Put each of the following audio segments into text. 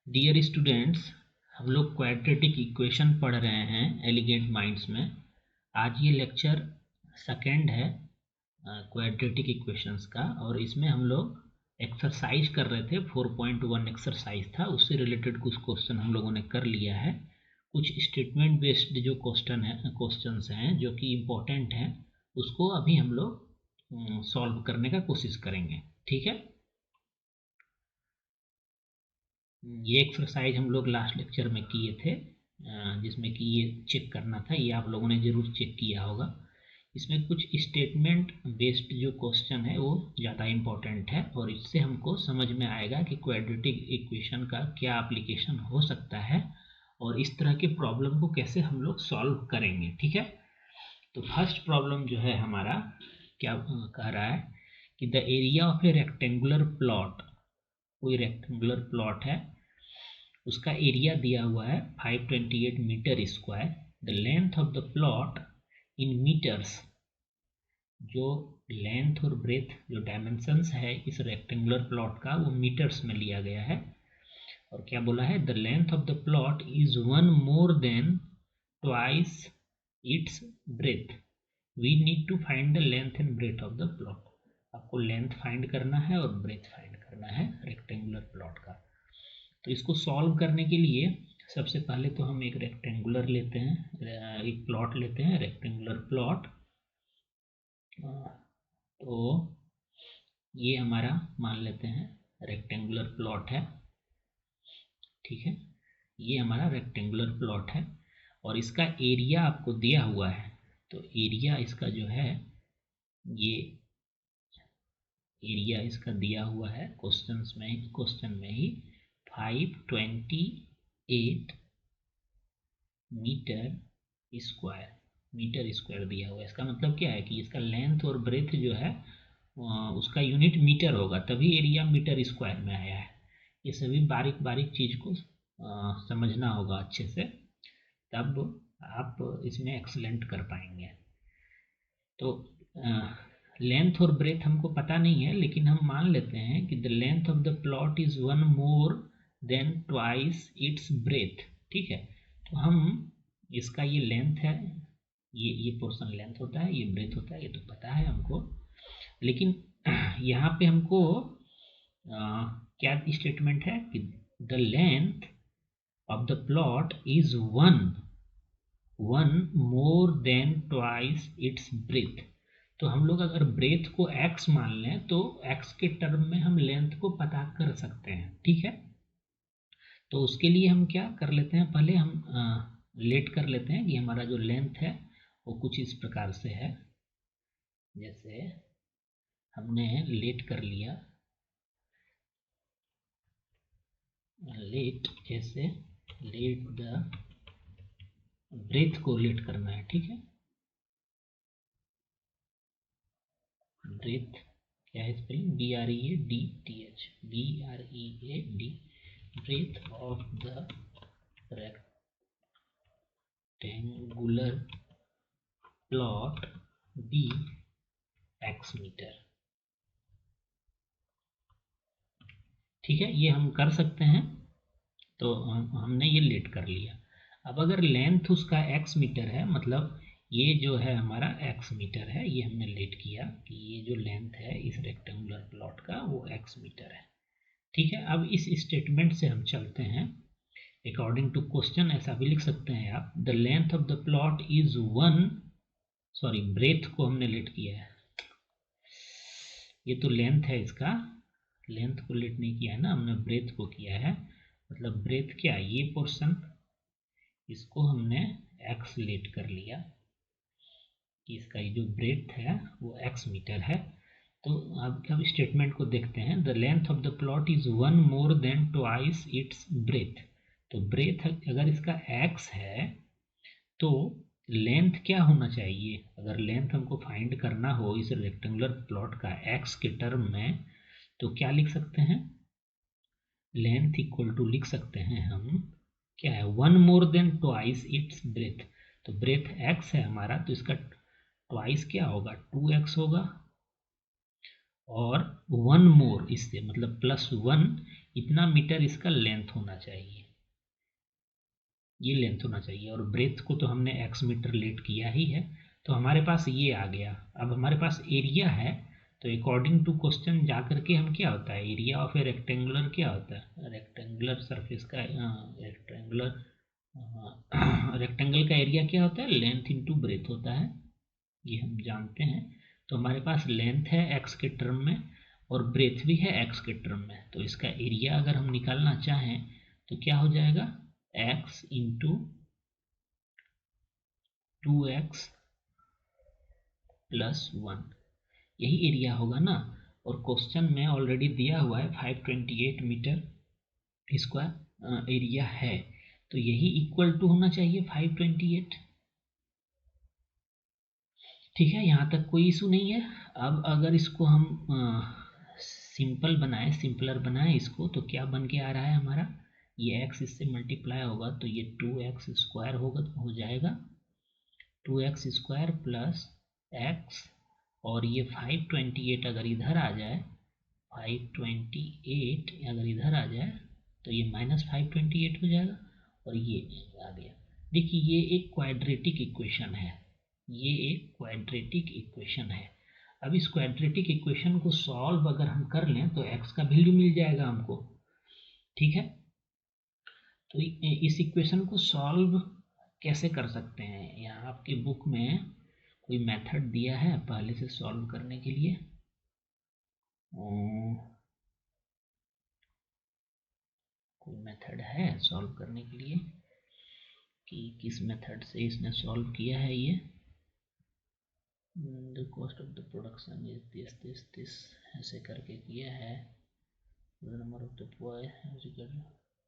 Dear students, हम लोग quadratic equation पढ़ रहे हैं एलिगेंट माइंड्स में। आज ये लेक्चर सेकेंड है क्वाड्रेटिक इक्वेशंस का, और इसमें हम लोग एक्सरसाइज कर रहे थे। 4.1 एक्सरसाइज था, उससे रिलेटेड कुछ क्वेश्चन हम लोगों ने कर लिया है। कुछ स्टेटमेंट बेस्ड जो क्वेश्चंस हैं जो कि इम्पोर्टेंट हैं, उसको अभी हम लोग सॉल्व करने का कोशिश करेंगे। ठीक है, ये एक्सरसाइज हम लोग लास्ट लेक्चर में किए थे, जिसमें कि ये चेक करना था। ये आप लोगों ने ज़रूर चेक किया होगा। इसमें कुछ स्टेटमेंट बेस्ड जो क्वेश्चन है वो ज़्यादा इम्पोर्टेंट है, और इससे हमको समझ में आएगा कि क्वाड्रेटिक इक्वेशन का क्या एप्लीकेशन हो सकता है और इस तरह के प्रॉब्लम को कैसे हम लोग सॉल्व करेंगे। ठीक है, तो फर्स्ट प्रॉब्लम जो है हमारा क्या कह रहा है कि the area of a rectangular plot, कोई रेक्टेंगुलर प्लॉट है, उसका एरिया दिया हुआ है 528 metre square. The length of the plot in metres, जो लेंथ और ब्रेथ जो डायमेंशंस है इस रेक्टेंगुलर प्लॉट का वो मीटर्स में लिया गया है। और क्या बोला है, the length of the plot is 1 more than twice its breadth. We need to find the length and breadth of the plot. आपको लेंथ फाइंड करना है और ब्रेथ फाइंड करना है रेक्टेंगुलर प्लॉट का। तो इसको सॉल्व करने के लिए सबसे पहले तो हम एक रेक्टेंगुलर लेते हैं, एक प्लॉट लेते हैं, रेक्टेंगुलर प्लॉट। तो ये हमारा मान लेते हैं रेक्टेंगुलर प्लॉट है। ठीक है, ये हमारा रेक्टेंगुलर प्लॉट है और इसका एरिया आपको दिया हुआ है। तो एरिया इसका जो है, ये एरिया इसका दिया हुआ है क्वेश्चन में ही 528 मीटर स्क्वायर दिया हुआ है। इसका मतलब क्या है कि इसका लेंथ और ब्रेथ जो है उसका यूनिट मीटर होगा, तभी एरिया मीटर स्क्वायर में आया है। ये सभी बारीक बारीक चीज़ को समझना होगा अच्छे से, तब आप इसमें एक्सलेंट कर पाएंगे। तो लेंथ और ब्रेथ हमको पता नहीं है, लेकिन हम मान लेते हैं कि the length of the plot is 1 more than twice its breath. ठीक है, तो हम इसका ये लेंथ है, ये पोर्शन लेंथ होता है, ये ब्रेथ होता है, ये तो पता है हमको। लेकिन यहाँ पे हमको क्या स्टेटमेंट है कि the length of the plot is 1 more than twice its breath. तो हम लोग अगर ब्रेथ को x मान लें तो x के टर्म में हम लेंथ को पता कर सकते हैं। ठीक है, तो उसके लिए हम क्या कर लेते हैं, पहले हम लेट कर लेते हैं कि हमारा जो लेंथ है वो कुछ इस प्रकार से है। जैसे हमने लेट कर लिया, लेट जैसे लेट द ब्रेथ को लेट करना है। ठीक है, ब्रेथ क्या है spelling, BREADTH, BREAD, breadth of the rectangular plot be x metre. ठीक है, ये हम कर सकते हैं। तो हमने ये लेट कर लिया। अब अगर लेंथ उसका x मीटर है, मतलब ये जो है हमारा x मीटर है, ये हमने लेट किया कि ये जो लेंथ है इस रेक्टेंगुलर प्लॉट का वो x मीटर है। ठीक है, अब इस स्टेटमेंट से हम चलते हैं अकॉर्डिंग टू क्वेश्चन। ऐसा भी लिख सकते हैं आप, the length of the plot is 1, sorry breadth को हमने लेट किया है, ये तो लेंथ है, इसका लेंथ को लेट नहीं किया है ना, हमने ब्रेथ को किया है। मतलब ब्रेथ क्या, ये पोर्शन, इसको हमने x लेट कर लिया कि इसका ये जो ब्रेथ है वो x मीटर है। तो अब स्टेटमेंट को देखते हैं, the length of the plot is 1 more than twice its breath. तो ब्रेथ अगर इसका x है तो लेंथ क्या होना चाहिए, अगर लेंथ हमको फाइंड करना हो इस रेक्टेंगुलर प्लॉट का x के टर्म में, तो क्या लिख सकते हैं, लेंथ इक्वल टू लिख सकते हैं हम, क्या है, 1 more than twice its breath. तो ब्रेथ x है हमारा, तो इसका ट्वाइस क्या होगा, 2x होगा, और 1 मोर इससे मतलब +1 इतना मीटर इसका लेंथ होना चाहिए, ये लेंथ होना चाहिए। और ब्रेथ को तो हमने x मीटर लेट किया ही है, तो हमारे पास ये आ गया। अब हमारे पास एरिया है, तो अकॉर्डिंग टू क्वेश्चन जा करके हम क्या होता है, एरिया ऑफ ए रेक्टेंगुलर क्या होता है, रेक्टेंगुलर सरफेस का रेक्टेंगल का एरिया क्या होता है, लेंथ इंटू ब्रेथ होता है, ये हम जानते हैं। तो हमारे पास लेंथ है x के टर्म में और ब्रेथ भी है x के टर्म में, तो इसका एरिया अगर हम निकालना चाहें तो क्या हो जाएगा, x इंटू 2x प्लस 1, यही एरिया होगा ना। और क्वेश्चन में ऑलरेडी दिया हुआ है 528 मीटर स्क्वायर एरिया है, तो यही इक्वल टू होना चाहिए 528। ठीक है, यहाँ तक कोई इशू नहीं है। अब अगर इसको हम सिंपल बनाएं, सिंपलर बनाएं इसको, तो क्या बन के आ रहा है हमारा, ये x इससे मल्टीप्लाई होगा तो ये 2x स्क्वायर होगा, हो जाएगा 2x स्क्वायर प्लस x, और ये 528 अगर इधर आ जाए, 528 अगर इधर आ जाए तो ये -528 हो जाएगा, और ये आ गया। देखिए ये एक क्वाड्रेटिक इक्वेशन है, ये एक क्वाड्रेटिक इक्वेशन है। अब इस क्वाड्रेटिक इक्वेशन को सॉल्व अगर हम कर लें तो x का वैल्यू मिल जाएगा हमको। ठीक है, तो इस इक्वेशन को सॉल्व कैसे कर सकते हैं, यहाँ आपके बुक में कोई मेथड दिया है पहले से सॉल्व करने के लिए, कोई मेथड है सॉल्व करने के लिए कि किस मेथड से इसने सॉल्व किया है ये, the cost of the production is this ऐसे करके किया है, नंबर ऑफ द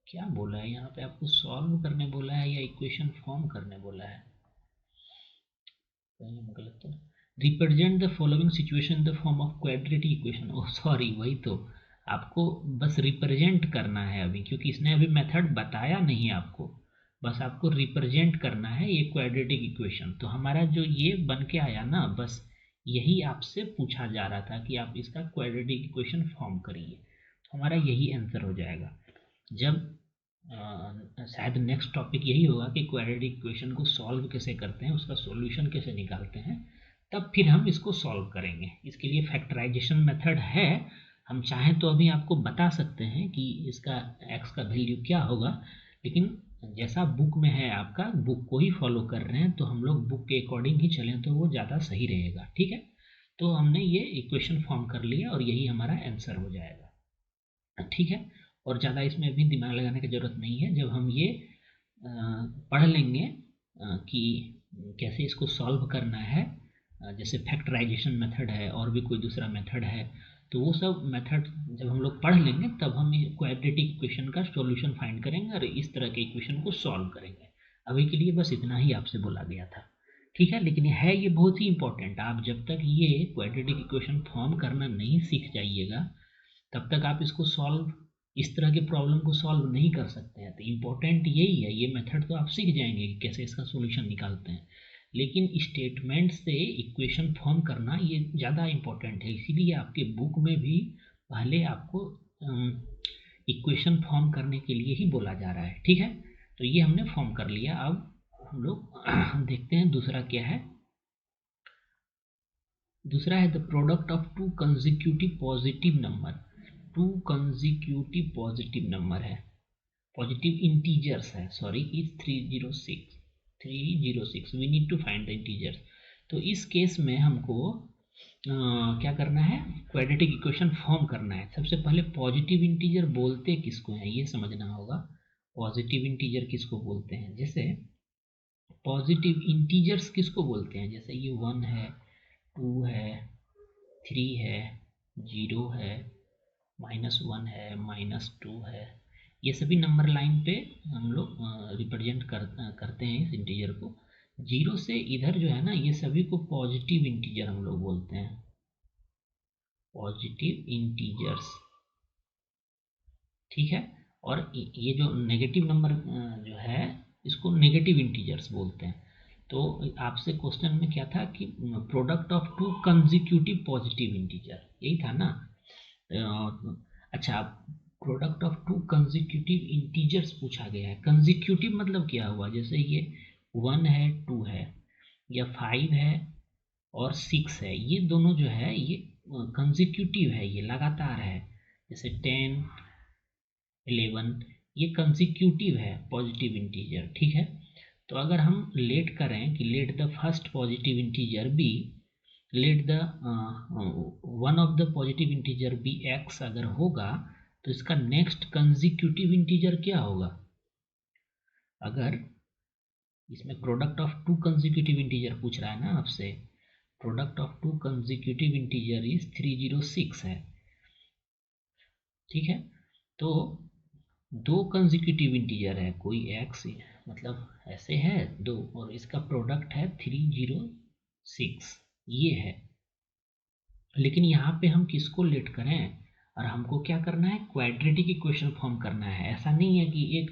क्या बोला है यहाँ पे, आपको सॉल्व करने बोला है या इक्वेशन फॉर्म करने बोला है, कहीं हम गलत तो, represent the following situation in the form of quadratic equation, oh sorry वही तो, आपको बस रिप्रेजेंट करना है अभी, क्योंकि इसने अभी मेथड बताया नहीं आपको, बस आपको रिप्रेजेंट करना है ये क्वाड्रेटिक इक्वेशन। तो हमारा जो ये बन के आया ना, बस यही आपसे पूछा जा रहा था कि आप इसका क्वाड्रेटिक इक्वेशन फॉर्म करिए, तो हमारा यही आंसर हो जाएगा। जब शायद नेक्स्ट टॉपिक यही होगा कि क्वाड्रेटिक इक्वेशन को सॉल्व कैसे करते हैं, उसका सॉल्यूशन कैसे निकालते हैं, तब फिर हम इसको सॉल्व करेंगे। इसके लिए फैक्टराइजेशन मेथड है, हम चाहें तो अभी आपको बता सकते हैं कि इसका x का वैल्यू क्या होगा, लेकिन जैसा बुक में है आपका, बुक को ही फॉलो कर रहे हैं, तो हम लोग बुक के अकॉर्डिंग ही चलें तो वो ज़्यादा सही रहेगा। ठीक है, तो हमने ये इक्वेशन फॉर्म कर लिया और यही हमारा आंसर हो जाएगा। ठीक है, और ज़्यादा इसमें अभी दिमाग लगाने की ज़रूरत नहीं है, जब हम ये पढ़ लेंगे कि कैसे इसको सॉल्व करना है, जैसे फैक्टराइजेशन मेथड है और भी कोई दूसरा मेथड है, तो वो सब मेथड जब हम लोग पढ़ लेंगे तब हम क्वाड्रेटिक इक्वेशन का सॉल्यूशन फाइंड करेंगे और इस तरह के इक्वेशन को सॉल्व करेंगे। अभी के लिए बस इतना ही आपसे बोला गया था। ठीक है, लेकिन है ये बहुत ही इंपॉर्टेंट, आप जब तक ये क्वाड्रेटिक इक्वेशन फॉर्म करना नहीं सीख जाइएगा तब तक आप इसको सॉल्व, इस तरह के प्रॉब्लम को सॉल्व नहीं कर सकते हैं। तो इम्पोर्टेंट यही है, ये मेथड तो आप सीख जाएंगे कि कैसे इसका सॉल्यूशन निकालते हैं, लेकिन स्टेटमेंट से इक्वेशन फॉर्म करना ये ज़्यादा इम्पोर्टेंट है, इसीलिए आपके बुक में भी पहले आपको इक्वेशन फॉर्म करने के लिए ही बोला जा रहा है। ठीक है, तो ये हमने फॉर्म कर लिया। अब हम लोग देखते हैं दूसरा क्या है। दूसरा है the product of two consecutive positive number, two consecutive positive number है, पॉजिटिव इंटीजर्स है, sorry is 306 we need to find the integers. तो इस केस में हमको क्या करना है, क्वाड्रेटिक इक्वेशन फॉर्म करना है। सबसे पहले पॉजिटिव इंटीजर बोलते किसको हैं ये समझना होगा, पॉजिटिव इंटीजर किसको बोलते हैं, जैसे पॉजिटिव इंटीजर्स किसको बोलते हैं, जैसे ये 1 है, 2 है, 3 है, 0 है, -1 है, -2 है, ये सभी नंबर लाइन पे हम लोग रिप्रेजेंट करते हैं इस इंटीजर को। 0 से इधर जो है ना, ये सभी को पॉजिटिव इंटीजर हम लोग बोलते हैं, पॉजिटिव इंटीजर्स। ठीक है, और ये जो नेगेटिव नंबर जो है इसको नेगेटिव इंटीजर्स बोलते हैं। तो आपसे क्वेश्चन में क्या था कि product of two consecutive positive integer, यही था ना। अच्छा, product of two consecutive integers पूछा गया है। कंसेक्यूटिव मतलब क्या हुआ, जैसे ये 1 है 2 है या 5 है और 6 है, ये दोनों जो है ये कंसेक्यूटिव है, ये लगातार है। जैसे 10 11 ये कंसेक्यूटिव है पॉजिटिव इंटीजर, ठीक है। तो अगर हम लेट करें कि let the first positive integer be, let the one of the positive integer be x अगर होगा तो इसका नेक्स्ट कंसेक्यूटिव इंटीजर क्या होगा। अगर इसमें product of two consecutive integer पूछ रहा है ना आपसे, product of two consecutive integer is 306 है, ठीक है। तो दो कंसेक्यूटिव इंटीजर है, कोई एक्स मतलब ऐसे है दो, और इसका प्रोडक्ट है 306 ये है। लेकिन यहाँ पे हम किसको लेट करें, और हमको क्या करना है, क्वाड्रेटिक इक्वेशन फॉर्म करना है। ऐसा नहीं है कि एक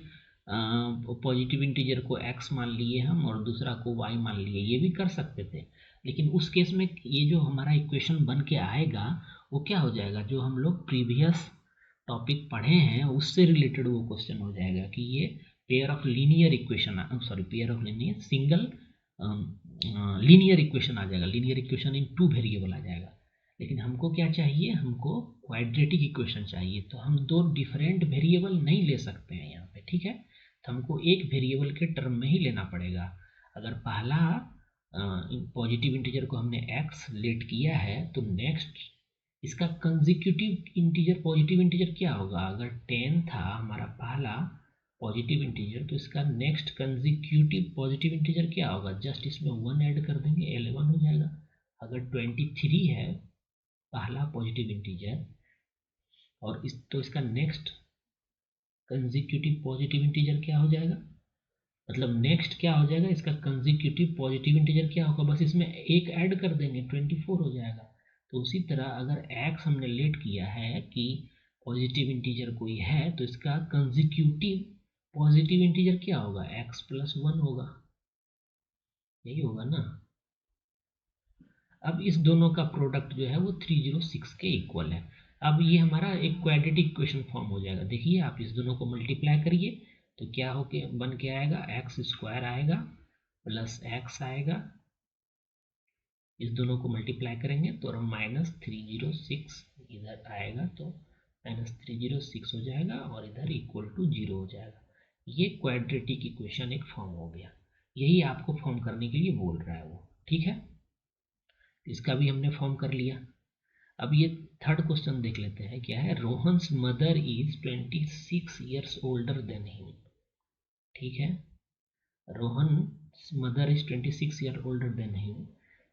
पॉजिटिव इंटीजर को x मान लिए हम और दूसरा को y मान लिए, ये भी कर सकते थे। लेकिन उस केस में ये जो हमारा इक्वेशन बन के आएगा वो क्या हो जाएगा, जो हम लोग प्रीवियस टॉपिक पढ़े हैं उससे रिलेटेड वो क्वेश्चन हो जाएगा कि ये pair of linear equation, sorry pair of linear single linear equation आ जाएगा, linear equation in two variable आ जाएगा। लेकिन हमको क्या चाहिए, हमको क्वाड्रेटिक इक्वेशन चाहिए। तो हम दो डिफरेंट वेरिएबल नहीं ले सकते हैं यहाँ पे, ठीक है। तो हमको एक वेरिएबल के टर्म में ही लेना पड़ेगा। अगर पहला पॉजिटिव इंटीजर को हमने x लेट किया है तो नेक्स्ट इसका कंसेक्यूटिव इंटीजर पॉजिटिव इंटीजर क्या होगा। अगर 10 था हमारा पहला पॉजिटिव इंटीजर तो इसका नेक्स्ट कंसेक्यूटिव पॉजिटिव इंटीजर क्या होगा, जस्ट इसमें 1 ऐड कर देंगे 11 हो जाएगा। अगर 23 है पहला पॉजिटिव इंटीजर और तो इसका नेक्स्ट कंसेक्यूटिव पॉजिटिव इंटीजर क्या हो जाएगा, मतलब नेक्स्ट क्या हो जाएगा, इसका कंसेक्यूटिव पॉजिटिव इंटीजर क्या होगा, बस इसमें एक ऐड कर देंगे 24 हो जाएगा। तो उसी तरह अगर x हमने लेट किया है कि पॉजिटिव इंटीजर कोई है तो इसका कंसेक्यूटिव पॉजिटिव इंटीजर क्या होगा, x + 1 होगा, यही होगा ना। अब इस दोनों का प्रोडक्ट जो है वो 306 के इक्वल है। अब ये हमारा एक क्वाड्रेटिक इक्वेशन फॉर्म हो जाएगा। देखिए आप इस दोनों को मल्टीप्लाई करिए तो क्या हो के बन के आएगा, x² आएगा प्लस x आएगा, इस दोनों को मल्टीप्लाई करेंगे तो -306 इधर आएगा तो -306 हो जाएगा और इधर =0 हो जाएगा। ये क्वाड्रेटिक इक्वेशन एक फॉर्म हो गया। यही आपको फॉर्म करने के लिए बोल रहा है वो, ठीक है। इसका भी हमने फॉर्म कर लिया। अब ये थर्ड क्वेश्चन देख लेते हैं क्या है। Rohan's mother is 26 years older than him, ठीक है। Rohan's mother is 26 year older than him.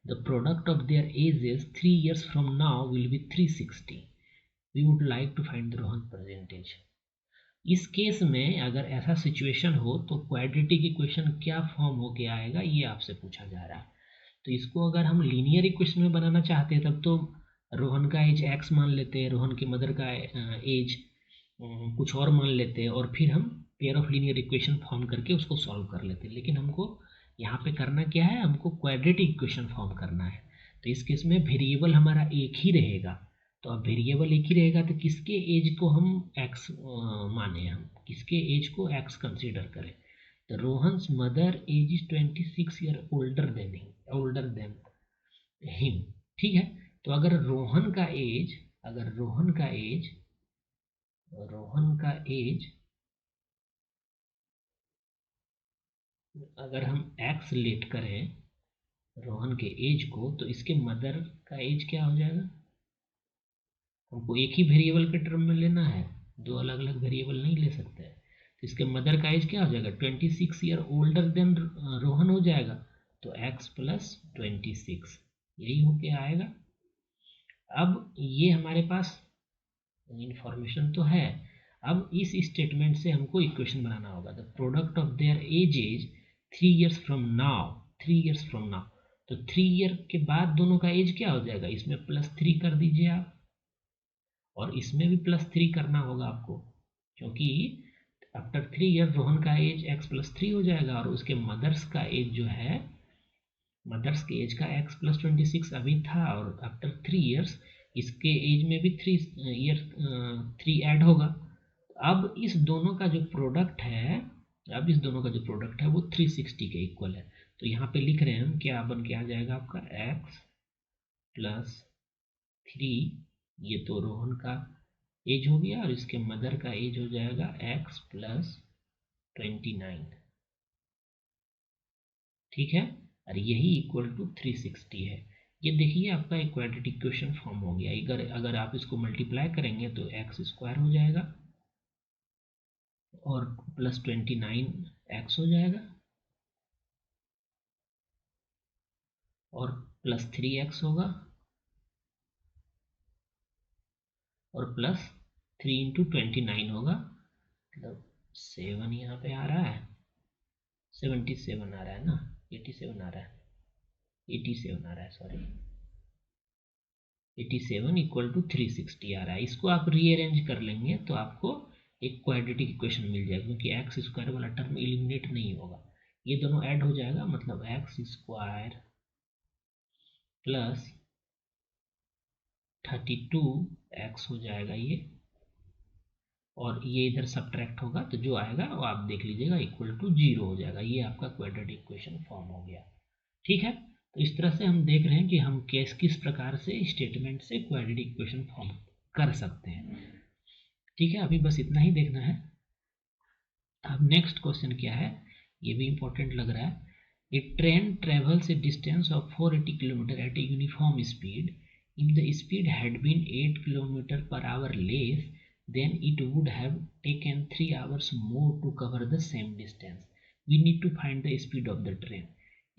The product of their ages 3 years from now will be 360. We would like to find the Rohan percentage. इस case में अगर ऐसा situation हो तो quadratic equation क्या form होके आएगा ये आपसे पूछा जा रहा है। तो इसको अगर हम लीनियर इक्वेशन में बनाना चाहते हैं तब तो रोहन का एज x मान लेते हैं, रोहन की मदर का एज कुछ और मान लेते हैं और फिर हम pair of linear equation form करके उसको सॉल्व कर लेते हैं। लेकिन हमको यहाँ पे करना क्या है, हमको क्वाड्रेटिक इक्वेशन फॉर्म करना है। तो इस केस में वेरिएबल हमारा एक ही रहेगा। तो अब वेरिएबल एक ही रहेगा तो किसके एज को हम x माने, हम किसके एज को x कंसीडर करें। तो Rohan's mother age is 26 year older than him, ठीक है। तो अगर रोहन का एज अगर हम x लेट करें रोहन के एज को तो इसके मदर का एज क्या हो जाएगा, हमको एक ही वेरिएबल के टर्म में लेना है, दो अलग अलग वेरिएबल नहीं ले सकते। तो इसके मदर का एज क्या हो जाएगा, 26 ईयर ओल्डर देन रोहन हो जाएगा। तो x + 26 यही होके आएगा। अब ये हमारे पास इंफॉर्मेशन तो है। अब इस स्टेटमेंट से हमको इक्वेशन बनाना होगा। The product of their age 3 years from now। तो 3 ईयर के बाद दोनों का एज क्या हो जाएगा, इसमें +3 कर दीजिए आप और इसमें भी +3 करना होगा आपको, क्योंकि आफ्टर 3 ईयर रोहन का एज x + 3 हो जाएगा और उसके मदर्स का एज जो है, मदर्स के एज का x + 26 अभी था और आफ्टर 3 ईयर्स इसके एज में भी 3 ऐड होगा अब इस दोनों का जो प्रोडक्ट है वो 360 के इक्वल है। तो यहाँ पे लिख रहे हैं हम, क्या बन के आ जाएगा आपका x प्लस 3, ये तो रोहन का एज हो गया और इसके मदर का एज हो जाएगा x प्लस 29, ठीक है। और यही इक्वल टू 360 है। ये देखिए आपका एक क्वाड्रेटिक इक्वेशन फॉर्म हो गया। अगर आप इसको मल्टीप्लाई करेंगे तो एक्स स्क्वायर हो जाएगा और प्लस 29 एक्स हो जाएगा और प्लस 3x होगा और प्लस 3 × 29 होगा, मतलब 7 यहाँ पे आ रहा है, 77 आ रहा है ना, 87 आ रहा है, 87 आ रहा है, सॉरी 87 इक्वल टू 360 आ रहा है। इसको आप रीअरेंज कर लेंगे तो आपको एक क्वाड्रेटिक इक्वेशन मिल जाएगा, क्योंकि एक्स स्क्वायर वाला टर्म एलिमिनेट नहीं होगा, ये दोनों ऐड हो जाएगा, मतलब एक्स स्क्वायर प्लस 32x हो जाएगा ये, और ये इधर सब्ट्रैक्ट होगा तो जो आएगा वो आप देख लीजिएगा इक्वल टू 0 हो जाएगा। ये आपका क्वाड्रेटिक इक्वेशन फॉर्म हो गया, ठीक है। तो इस तरह से हम देख रहे हैं कि हम किस प्रकार से स्टेटमेंट से क्वाड्रेटिक इक्वेशन फॉर्म कर सकते हैं, ठीक है। अभी बस इतना ही देखना है। अब नेक्स्ट क्वेश्चन क्या है, ये भी इंपॉर्टेंट लग रहा है। A train travels a distance of 480 kilometre at a uniform speed. If the speed had been 8 km/h less, then it would have taken 3 hours more to cover the same distance. We need to find the speed of the train.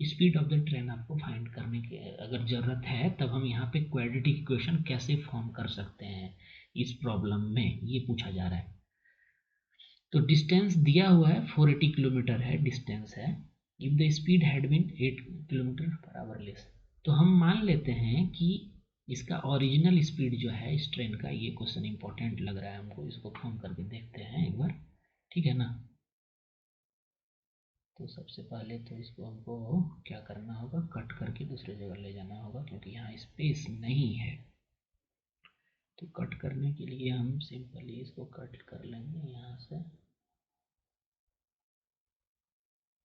Speed of the train आपको find करने की अगर ज़रूरत है, तब हम यहाँ पे क्वाड्रेटिक इक्वेशन कैसे फॉर्म कर सकते हैं इस प्रॉब्लम में, ये पूछा जा रहा है। तो डिस्टेंस दिया हुआ है 480 किलोमीटर है, डिस्टेंस है। If the speed had been 8 km/h less, तो हम मान लेते हैं कि इसका ओरिजिनल स्पीड जो है इस ट्रेन का, ये क्वेश्चन इंपॉर्टेंट लग रहा है हमको, इसको फॉर्म करके देखते हैं एक बार, ठीक है ना। तो सबसे पहले तो इसको हमको क्या करना होगा, कट करके दूसरी जगह ले जाना होगा, क्योंकि यहाँ स्पेस नहीं है। तो कट करने के लिए हम सिंपली इसको कट कर लेंगे यहाँ से,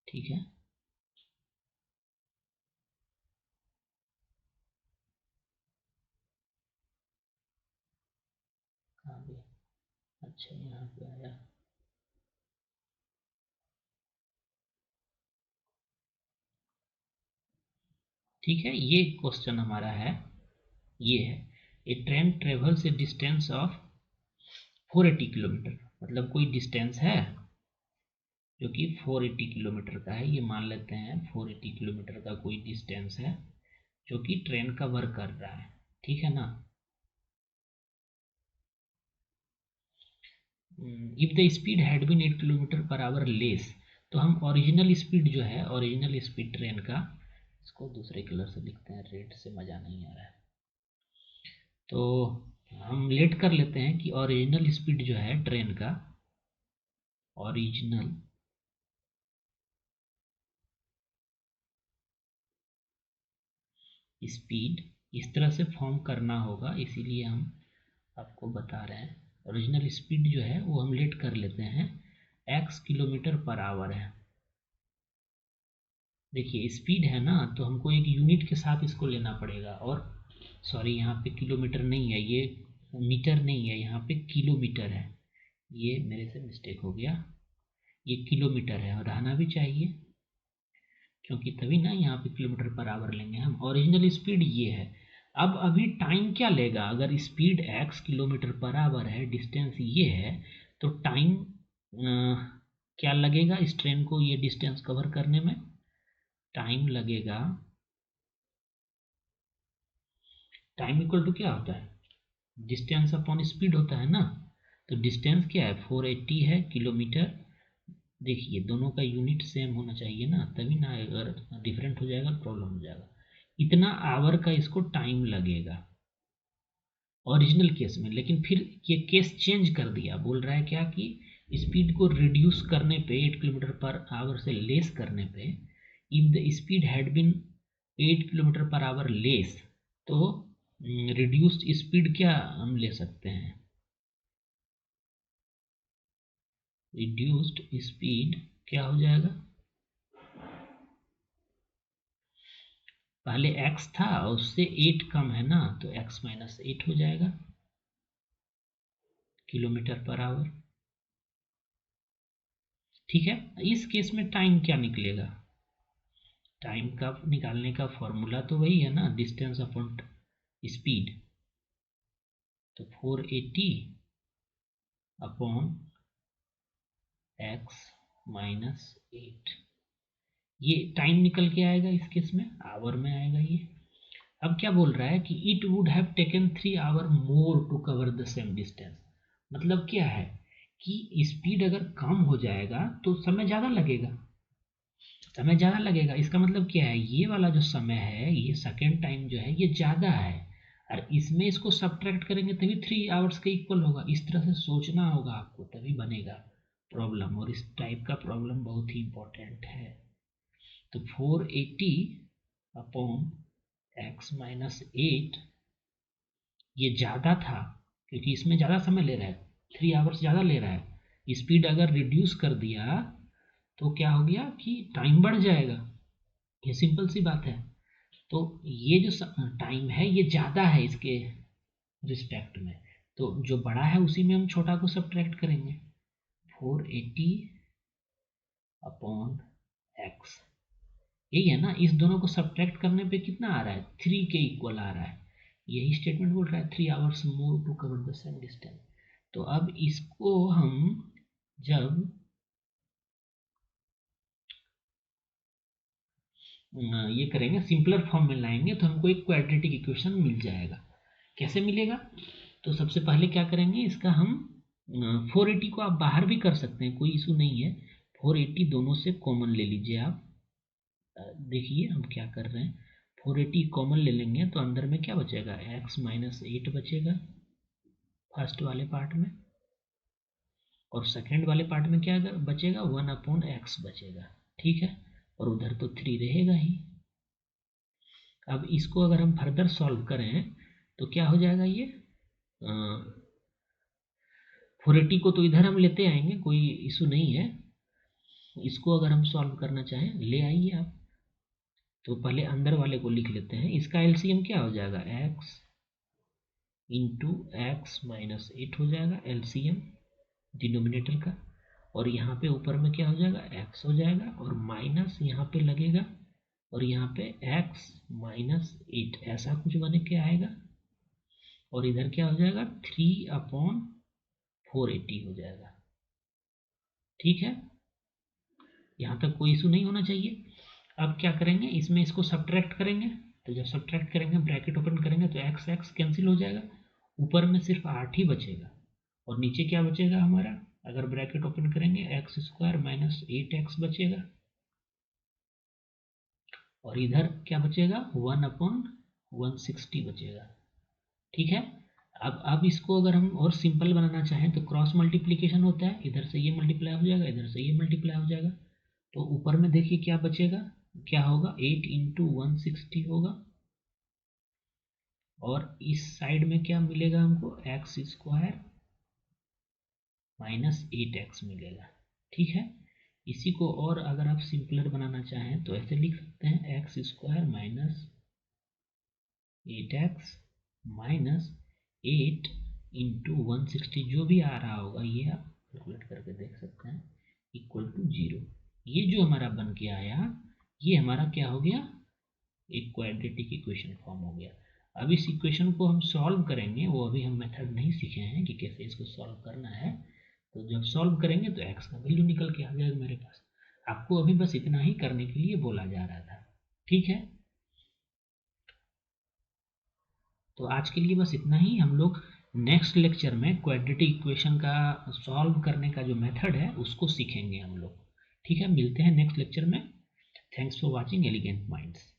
ठीक है। कहाँ गया, अच्छा यहाँ पे आया, ठीक है। ये क्वेश्चन हमारा है, ये है a train travels a distance of 480 kilometre, मतलब कोई डिस्टेंस है जो कि 480 किलोमीटर का है, ये मान लेते हैं 480 किलोमीटर का कोई डिस्टेंस है जो कि ट्रेन कवर कर रहा है, ठीक है ना। If the speed had been 8 km/h less, तो हम ओरिजिनल स्पीड जो है, ओरिजिनल स्पीड ट्रेन का, इसको दूसरे कलर से लिखते हैं, रेड से मज़ा नहीं आ रहा है, तो हम लेट कर लेते हैं कि ओरिजिनल स्पीड जो है ट्रेन का, ओरिजिनल स्पीड इस तरह से फॉर्म करना होगा, इसीलिए हम आपको बता रहे हैं। ओरिजिनल स्पीड जो है वो हम लेट कर लेते हैं x km/h है। देखिए स्पीड है ना, तो हमको एक यूनिट के साथ इसको लेना पड़ेगा, और सॉरी यहाँ पे किलोमीटर नहीं है, ये मीटर नहीं है, यहाँ पे किलोमीटर है, ये मेरे से मिस्टेक हो गया, ये किलोमीटर है, और रहना भी चाहिए, क्योंकि तभी ना यहाँ पे km/h लेंगे हम। ओरिजिनल स्पीड ये है। अब अभी टाइम क्या लेगा, अगर स्पीड x km/h है, डिस्टेंस ये है, तो टाइम क्या लगेगा इस ट्रेन को ये डिस्टेंस कवर करने में, टाइम लगेगा, टाइम इक्वल टू क्या होता है, डिस्टेंस अपॉन स्पीड होता है ना। तो डिस्टेंस क्या है, 480 है किलोमीटर। देखिए दोनों का यूनिट सेम होना चाहिए ना, तभी ना, अगर डिफरेंट हो जाएगा प्रॉब्लम हो जाएगा। इतना आवर का इसको टाइम लगेगा ओरिजिनल केस में, लेकिन फिर ये केस चेंज कर दिया, बोल रहा है क्या कि स्पीड को रिड्यूस करने पे 8 km/h से लेस करने पे, if the speed had been 8 km/h less, तो रिड्यूस्ड स्पीड क्या हम ले सकते हैं, रिड्यूस्ड स्पीड क्या हो जाएगा, पहले x था और उससे 8 कम है ना, तो x माइनस 8 हो जाएगा किलोमीटर पर आवर। ठीक है, इस केस में टाइम क्या निकलेगा, टाइम का निकालने का फॉर्मूला तो वही है ना, डिस्टेंस अपॉन स्पीड। तो 480 अपॉन x माइनस 8, ये टाइम निकल के आएगा, इस केस में आवर में आएगा ये। अब क्या बोल रहा है कि it would have taken 3 hour more to cover the same distance. मतलब क्या है कि स्पीड अगर कम हो जाएगा तो समय ज़्यादा लगेगा, समय ज़्यादा लगेगा। इसका मतलब क्या है, ये वाला जो समय है, ये सेकेंड टाइम जो है ये ज़्यादा है, और इसमें इसको सब्ट्रैक्ट करेंगे तभी 3 आवर्स के इक्वल होगा। इस तरह से सोचना होगा आपको, तभी बनेगा प्रॉब्लम, और इस टाइप का प्रॉब्लम बहुत ही इंपॉर्टेंट है। तो 480 अपॉन x माइनस 8 ये ज़्यादा था क्योंकि इसमें ज़्यादा समय ले रहा है, 3 आवर्स ज़्यादा ले रहा है। स्पीड अगर रिड्यूस कर दिया तो क्या हो गया कि टाइम बढ़ जाएगा, ये सिंपल सी बात है। तो ये जो टाइम है ये ज़्यादा है इसके रिस्पेक्ट में, तो जो बड़ा है उसी में हम छोटा को सब्ट्रैक्ट करेंगे। 480 अपॉन x, यही है ना, इस दोनों को सब्ट्रैक्ट करने पे कितना आ रहा है, 3 के इक्वल आ रहा है। यही स्टेटमेंट बोल रहा है 3 hours more to cover the same distance. तो अब इसको हम जब ये करेंगे, सिंपलर फॉर्म में लाएंगे, तो हमको एक क्वाड्रेटिक इक्वेशन मिल जाएगा। कैसे मिलेगा, तो सबसे पहले क्या करेंगे, इसका हम 480 को आप बाहर भी कर सकते हैं, कोई इशू नहीं है। 480 दोनों से कॉमन ले लीजिए आप। देखिए हम क्या कर रहे हैं, 480 कॉमन ले लेंगे तो अंदर में क्या बचेगा, x माइनस 8 बचेगा फर्स्ट वाले पार्ट में, और सेकेंड वाले पार्ट में क्या बचेगा, 1 अपॉन एक्स बचेगा। ठीक है, और उधर तो 3 रहेगा ही। अब इसको अगर हम फर्दर सॉल्व करें तो क्या हो जाएगा, ये 480 को तो इधर हम लेते आएंगे, कोई इशू नहीं है। इसको अगर हम सॉल्व करना चाहें, ले आइए आप। तो पहले अंदर वाले को लिख लेते हैं, इसका एलसीएम क्या हो जाएगा, x इंटू एक्स माइनस 8 हो जाएगा एलसीएम डिनोमिनेटर का, और यहाँ पे ऊपर में क्या हो जाएगा, x हो जाएगा, और माइनस यहाँ पे लगेगा, और यहाँ पे x माइनस 8 ऐसा कुछ बने के आएगा, और इधर क्या हो जाएगा, 3 अपॉन 480 हो जाएगा। ठीक है, यहाँ तक कोई इशू नहीं होना चाहिए। अब क्या करेंगे, इसमें इसको सब्ट्रैक्ट करेंगे, तो जब सब्ट्रैक्ट करेंगे ब्रैकेट ओपन करेंगे तो एक्स एक्स कैंसिल हो जाएगा, ऊपर में सिर्फ 8 ही बचेगा, और नीचे क्या बचेगा हमारा, अगर ब्रैकेट ओपन करेंगे एक्स स्क्वायर माइनस 8x बचेगा, और इधर क्या बचेगा, 1 अपॉन 160 बचेगा। ठीक है, अब इसको अगर हम और सिंपल बनाना चाहें तो क्रॉस मल्टीप्लीकेशन होता है, इधर से ये मल्टीप्लाई हो जाएगा, इधर से ये मल्टीप्लाई हो जाएगा, तो ऊपर में देखिए क्या बचेगा, क्या होगा, 8 इंटू 160 होगा, और इस साइड में क्या मिलेगा हमको, एक्स स्क्वायर माइनस 8x मिलेगा। ठीक है, इसी को और अगर आप सिंपलर बनाना चाहें तो ऐसे लिख सकते हैं, x square minus 8x minus 8 into 160, जो भी आ रहा होगा ये आप कैलकुलेट करके देख सकते हैं, इक्वल टू 0। ये जो हमारा बन के आया, ये हमारा क्या हो गया, एक क्वाड्रेटिक इक्वेशन फॉर्म हो गया। अब इस इक्वेशन को हम सॉल्व करेंगे, वो अभी हम मेथड नहीं सीखे हैं कि कैसे इसको सॉल्व करना है, तो जब सॉल्व करेंगे तो x का वैल्यू निकल के आ जाएगा मेरे पास। आपको अभी बस इतना ही करने के लिए बोला जा रहा था। ठीक है, तो आज के लिए बस इतना ही। हम लोग नेक्स्ट लेक्चर में क्वाड्रेटिक इक्वेशन का सॉल्व करने का जो मेथड है उसको सीखेंगे हम लोग। ठीक है, मिलते हैं नेक्स्ट लेक्चर में। Thanks for watching elegant minds.